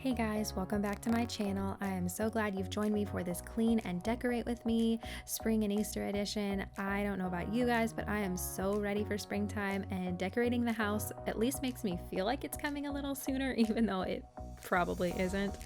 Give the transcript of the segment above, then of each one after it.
Hey guys, welcome back to my channel. I am so glad you've joined me for this clean and decorate with me spring and Easter edition. I don't know about you guys, but I am so ready for springtime, and decorating the house at least makes me feel like it's coming a little sooner, even though it probably isn't.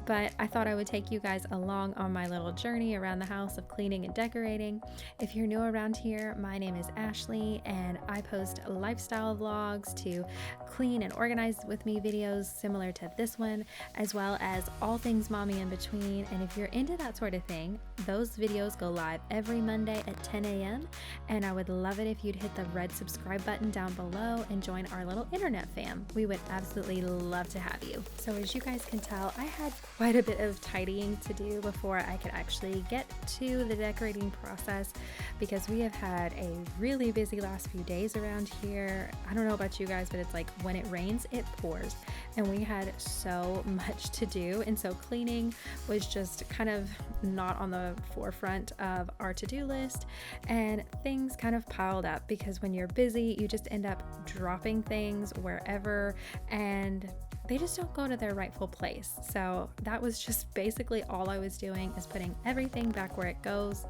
But I thought I would take you guys along on my little journey around the house of cleaning and decorating. If you're new around here, my name is Ashley and I post lifestyle vlogs to clean and organize with me videos similar to this one, as well as all things mommy in between. And if you're into that sort of thing, those videos go live every Monday at 10 a.m. and I would love it if you'd hit the red subscribe button down below and join our little internet fam. We would absolutely love to have you. So as you guys can tell, I had quite a bit of tidying to do before I could actually get to the decorating process, because we have had a really busy last few days around here. I don't know about you guys, but it's like when it rains, it pours, and we had so much to do. And so cleaning was just kind of not on the forefront of our to-do list, and things kind of piled up because when you're busy, you just end up dropping things wherever and they just don't go to their rightful place. So that was just basically all I was doing, is putting everything back where it goes.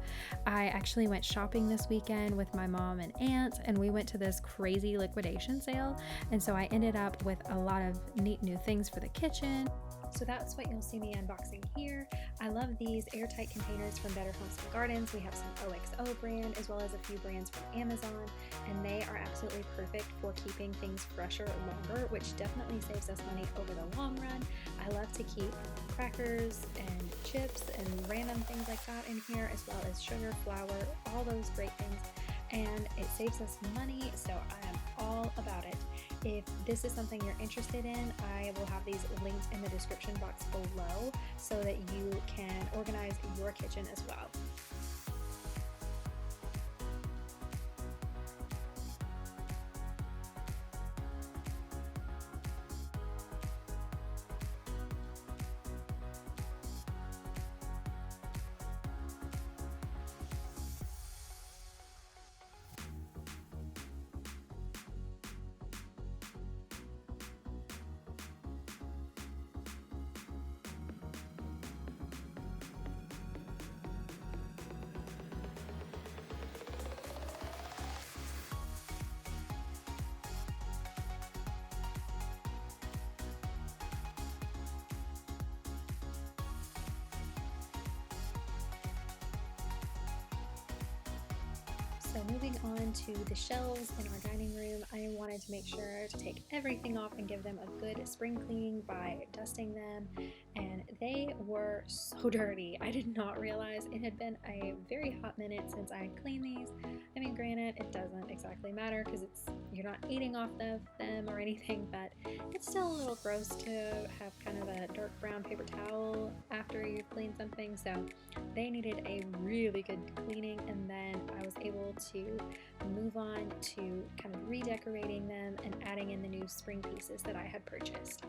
I actually went shopping this weekend with my mom and aunt, and we went to this crazy liquidation sale. And so I ended up with a lot of neat new things for the kitchen. So that's what you'll see me unboxing here. I love these airtight containers from Better Homes and Gardens. We have some OXO brand as well as a few brands from Amazon, and they are absolutely perfect for keeping things fresher longer, which definitely saves us money over the long run. I love to keep crackers and chips and random things like that in here, as well as sugar, flour, all those great things, and it saves us money, so I am all about it. If this is something you're interested in, I will have these linked in the description box below so that you can organize your kitchen as well. So moving on to the shelves in our dining room, I wanted to make sure to take everything off and give them a good spring cleaning by dusting them, and they were so dirty. I did not realize it had been a very hot minute since I had cleaned these. I mean, granted, it doesn't exactly matter because you're not eating off of them or anything, but it's still a little gross to have kind of a dark brown paper towel after you've cleaned something, so they needed a really good cleaning, and then I was able to move on to kind of redecorating them and adding in the new spring pieces that I had purchased.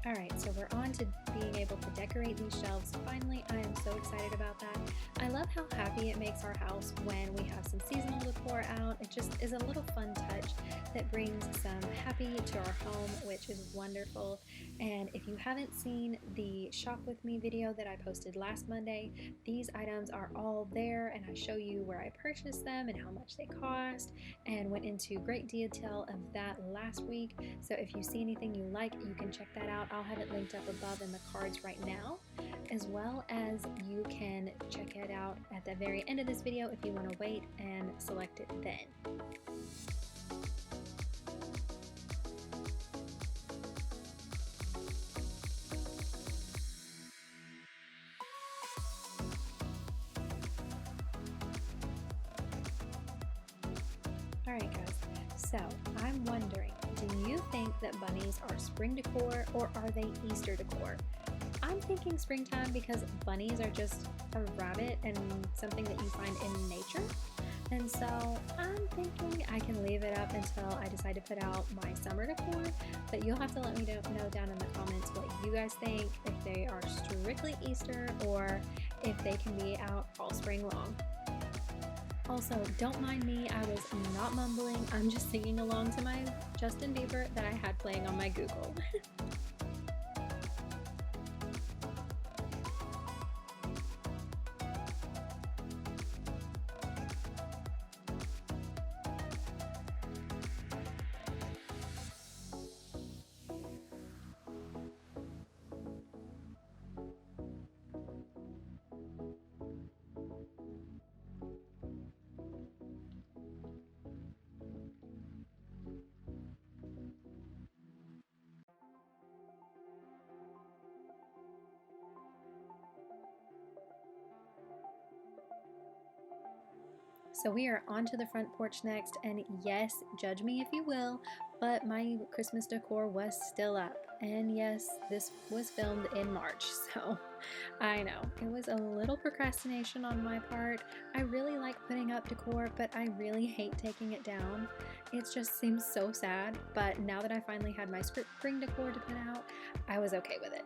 Alright, so we're on to being able to decorate these shelves. Finally, I am so excited about that. I love how happy it makes our house when we have some seasonal decor out. It just is a little fun touch that brings some happy to our home, which is wonderful. And if you haven't seen the shop with me video that I posted last Monday, these items are all there, and I show you where I purchased them and how much they cost, and went into great detail of that last week. So if you see anything you like, you can check that out. I'll have it linked up above in the cards right now, as well as you can check it out at the very end of this video if you want to wait and select it then. Alright guys, so I'm wondering, do you think that bunnies are spring decor or are they Easter decor? I'm thinking springtime because bunnies are just a rabbit and something that you find in nature. And so I'm thinking I can leave it up until I decide to put out my summer decor, but you'll have to let me know down in the comments what you guys think, if they are strictly Easter or if they can be out all spring long. Also, don't mind me, I was not mumbling, I'm just singing along to my Justin Bieber that I had playing on my Google. So we are on to the front porch next, and yes, judge me if you will, but my Christmas decor was still up. And yes, this was filmed in March, so I know it was a little procrastination on my part. I really like putting up decor, but I really hate taking it down. It just seems so sad, but now that I finally had my spring decor to put out, I was okay with it.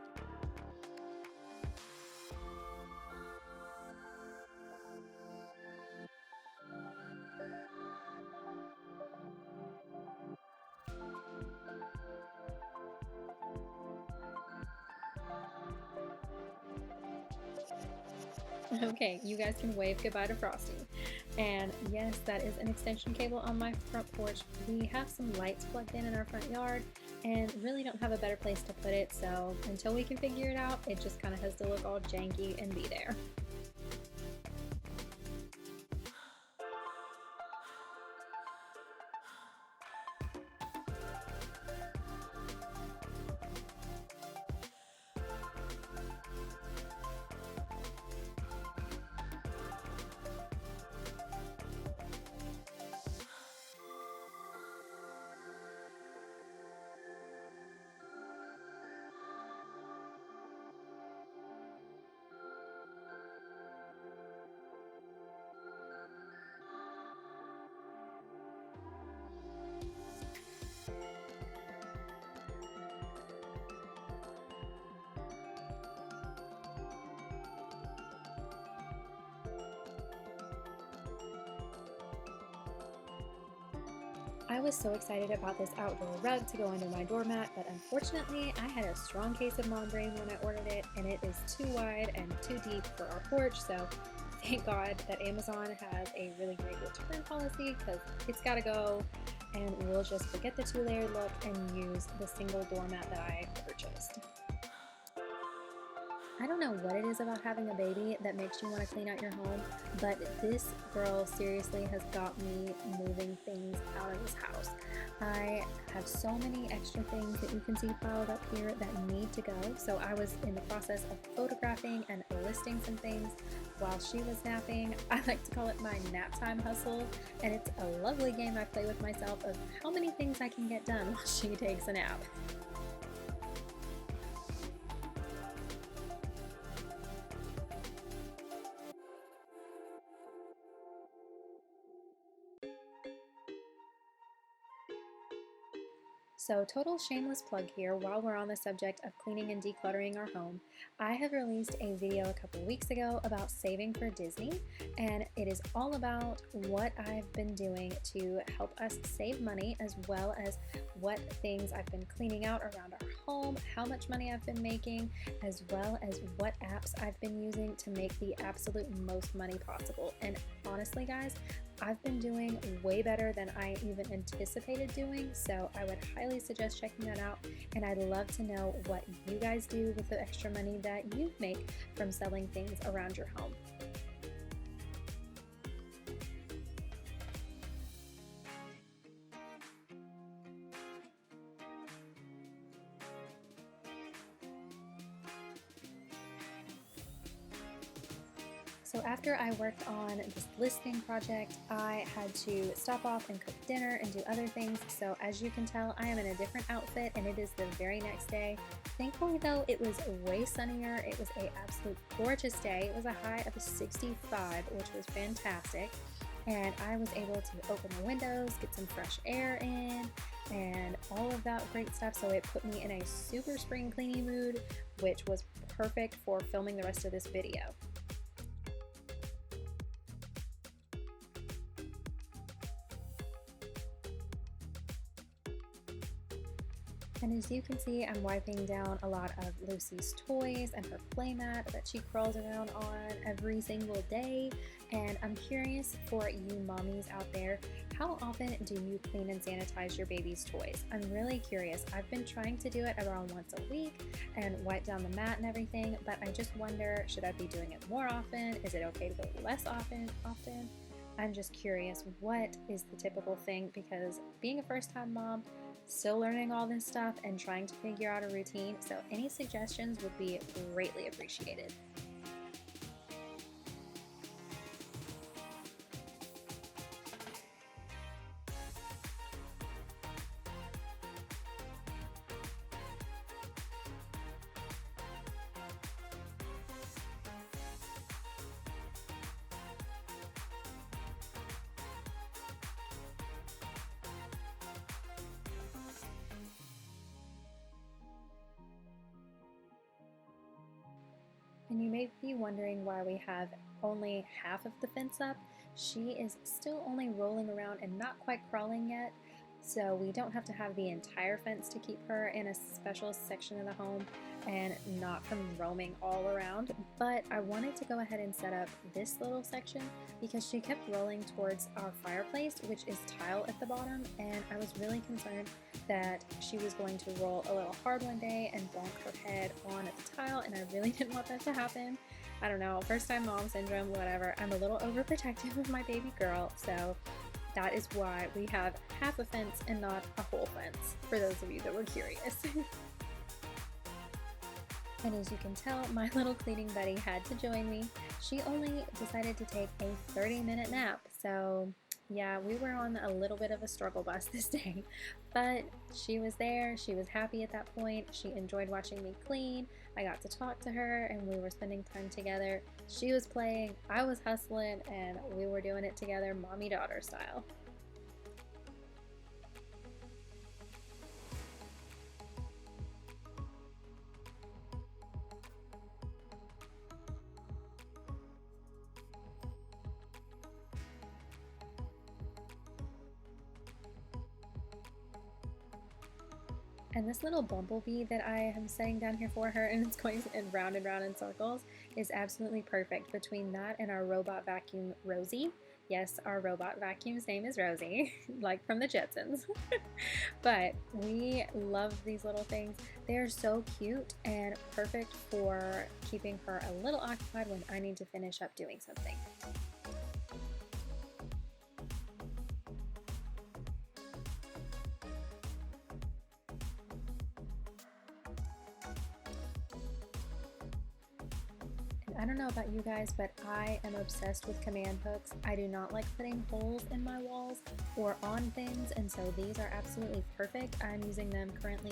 Okay, you guys can wave goodbye to Frosty. And yes, that is an extension cable on my front porch. We have some lights plugged in our front yard and really don't have a better place to put it, so until we can figure it out, it just kind of has to look all janky and be there. I was so excited about this outdoor rug to go under my doormat, but unfortunately I had a strong case of mom brain when I ordered it, and it is too wide and too deep for our porch, so thank God that Amazon has a really great return policy because it's got to go, and we'll just forget the two-layered look and use the single doormat that I purchased. I don't know what it is about having a baby that makes you want to clean out your home, but this girl seriously has got me moving things out of this house. I have so many extra things that you can see piled up here that need to go, so I was in the process of photographing and listing some things while she was napping. I like to call it my nap time hustle, and it's a lovely game I play with myself of how many things I can get done while she takes a nap. So, total shameless plug here while we're on the subject of cleaning and decluttering our home. I have released a video a couple weeks ago about saving for Disney, and it is all about what I've been doing to help us save money, as well as what things I've been cleaning out around our home, how much money I've been making, as well as what apps I've been using to make the absolute most money possible. And honestly, guys, I've been doing way better than I even anticipated doing, so I would highly suggest checking that out, and I'd love to know what you guys do with the extra money that you make from selling things around your home. So after I worked on this listening project, I had to stop off and cook dinner and do other things. So as you can tell, I am in a different outfit and it is the very next day. Thankfully though, it was way sunnier. It was an absolute gorgeous day. It was a high of 65, which was fantastic. And I was able to open the windows, get some fresh air in, and all of that great stuff. So it put me in a super spring cleaning mood, which was perfect for filming the rest of this video. And as you can see, I'm wiping down a lot of Lucy's toys and her playmat that she crawls around on every single day. And I'm curious for you mommies out there, how often do you clean and sanitize your baby's toys? I'm really curious. I've been trying to do it around once a week and wipe down the mat and everything, but I just wonder, should I be doing it more often? Is it okay to go less often? I'm just curious, what is the typical thing? Because being a first-time mom, still learning all this stuff and trying to figure out a routine, so any suggestions would be greatly appreciated. And you may be wondering why we have only half of the fence up. She is still only rolling around and not quite crawling yet, so we don't have to have the entire fence to keep her in a special section of the home and not from roaming all around. But I wanted to go ahead and set up this little section because she kept rolling towards our fireplace, which is tile at the bottom, and I was really concerned that she was going to roll a little hard one day and bonk her head on the tile, and I really didn't want that to happen. I don't know, first time mom syndrome, whatever. I'm a little overprotective of my baby girl, so that is why we have half a fence and not a whole fence, for those of you that were curious. And as you can tell, my little cleaning buddy had to join me. She only decided to take a 30-minute nap, so yeah, we were on a little bit of a struggle bus this day, but she was there. She was happy at that point. She enjoyed watching me clean. I got to talk to her and we were spending time together. She was playing, I was hustling, and we were doing it together, mommy-daughter style. And this little bumblebee that I am setting down here for her, and it's going round and round in circles, is absolutely perfect between that and our robot vacuum, Rosie. Yes, our robot vacuum's name is Rosie, like from the Jetsons. But we love these little things. They're so cute and perfect for keeping her a little occupied when I need to finish up doing something. I don't know about you guys, but I am obsessed with command hooks. I do not like putting holes in my walls or on things, and so these are absolutely perfect. I'm using them currently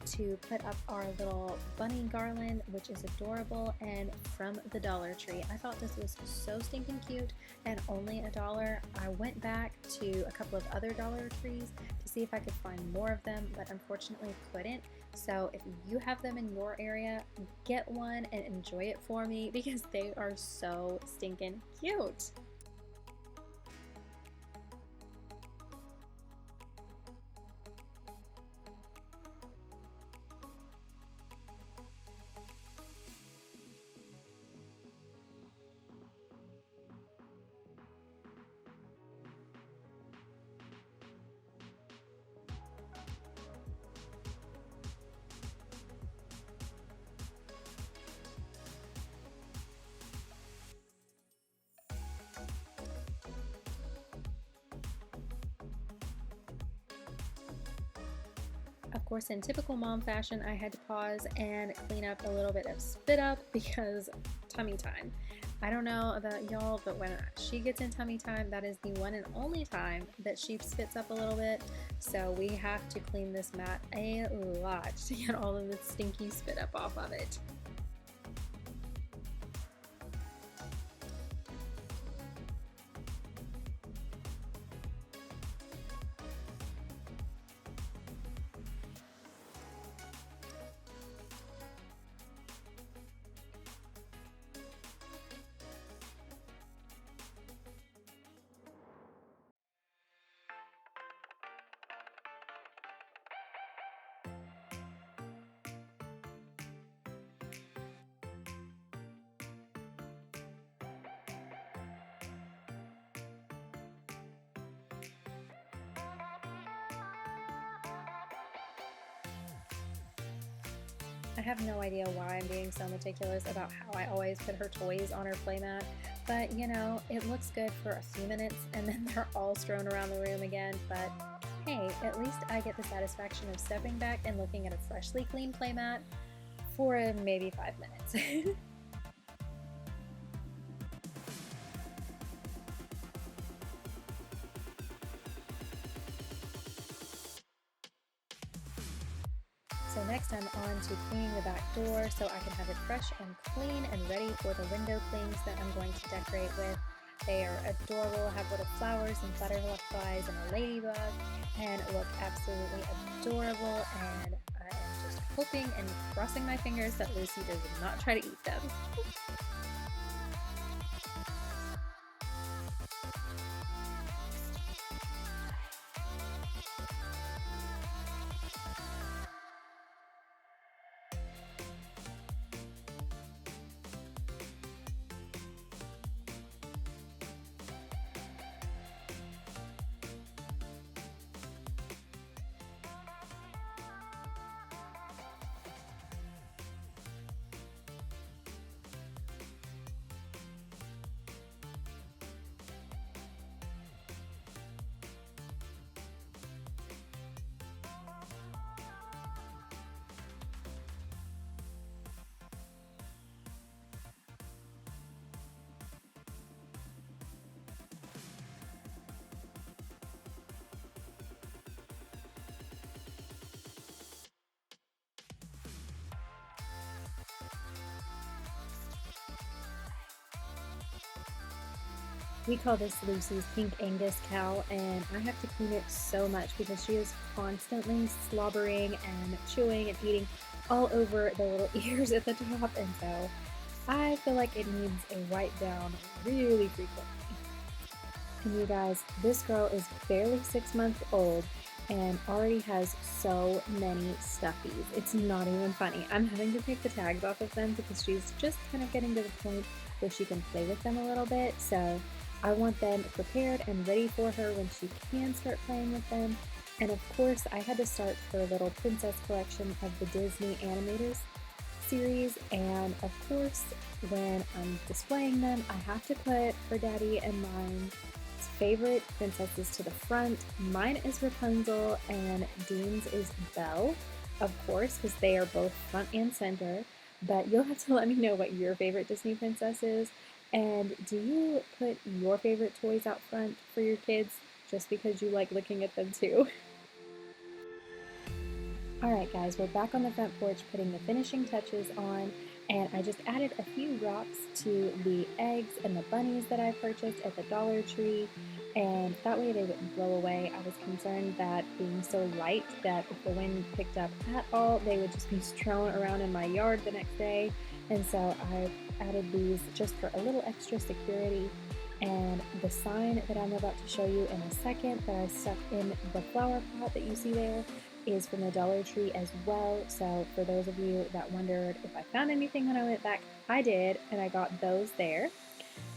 to put up our little bunny garland, which is adorable and from the Dollar Tree. I thought this was so stinking cute and only $1. I went back to a couple of other Dollar Trees to see if I could find more of them, but unfortunately couldn't. So if you have them in your area, get one and enjoy it for me because they are so stinking cute. Of course, in typical mom fashion, I had to pause and clean up a little bit of spit up because tummy time. I don't know about y'all, but when she gets in tummy time, that is the one and only time that she spits up a little bit. So we have to clean this mat a lot to get all of the stinky spit up off of it. I have no idea why I'm being so meticulous about how I always put her toys on her playmat, but you know, it looks good for a few minutes and then they're all strewn around the room again. But hey, at least I get the satisfaction of stepping back and looking at a freshly clean playmat for maybe 5 minutes. So next I'm on to cleaning the back door so I can have it fresh and clean and ready for the window clings that I'm going to decorate with. They are adorable, have little flowers and butterflies and a ladybug, and look absolutely adorable, and I am just hoping and crossing my fingers that Lucy does not try to eat them. We call this Lucy's Pink Angus cow, and I have to clean it so much because she is constantly slobbering and chewing and eating all over the little ears at the top, and so I feel like it needs a wipe down really frequently. And you guys, this girl is barely 6 months old and already has so many stuffies. It's not even funny. I'm having to take the tags off of them because she's just kind of getting to the point where she can play with them a little bit. So I want them prepared and ready for her when she can start playing with them. And of course, I had to start her little princess collection of the Disney Animators series. And of course, when I'm displaying them, I have to put her daddy and mine's favorite princesses to the front. Mine is Rapunzel and Dean's is Belle, of course, because they are both front and center. But you'll have to let me know what your favorite Disney princess is. And do you put your favorite toys out front for your kids just because you like looking at them too? Alright guys, we're back on the front porch putting the finishing touches on, and I just added a few rocks to the eggs and the bunnies that I purchased at the Dollar Tree, and that way they wouldn't blow away. I was concerned that being so light that if the wind picked up at all, they would just be strewn around in my yard the next day, and so I added these just for a little extra security. And the sign that I'm about to show you in a second that I stuck in the flower pot that you see there is from the Dollar Tree as well. So for those of you that wondered if I found anything when I went back, I did, and I got those there.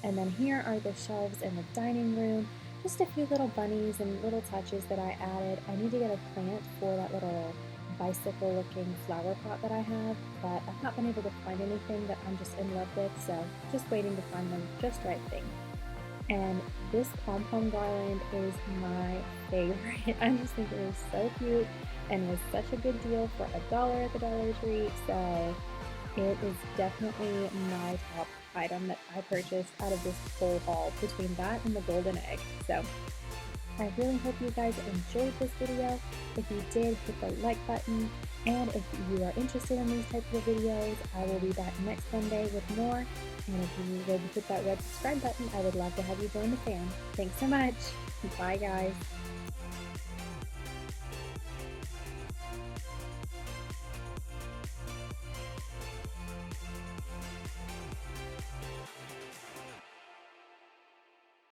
And then here are the shelves in the dining room. Just a few little bunnies and little touches that I added. I need to get a plant for that little bicycle looking flower pot that I have, but I've not been able to find anything that I'm just in love with, so just waiting to find the just right thing. And this pom-pom garland is my favorite. I just think it is so cute and was such a good deal for $1 at the Dollar Tree, so it is definitely my top item that I purchased out of this whole haul between that and the golden egg. So I really hope you guys enjoyed this video. If you did, hit the like button. And if you are interested in these types of videos, I will be back next Sunday with more. And if you would hit that red subscribe button, I would love to have you join the fam. Thanks so much. Bye, guys.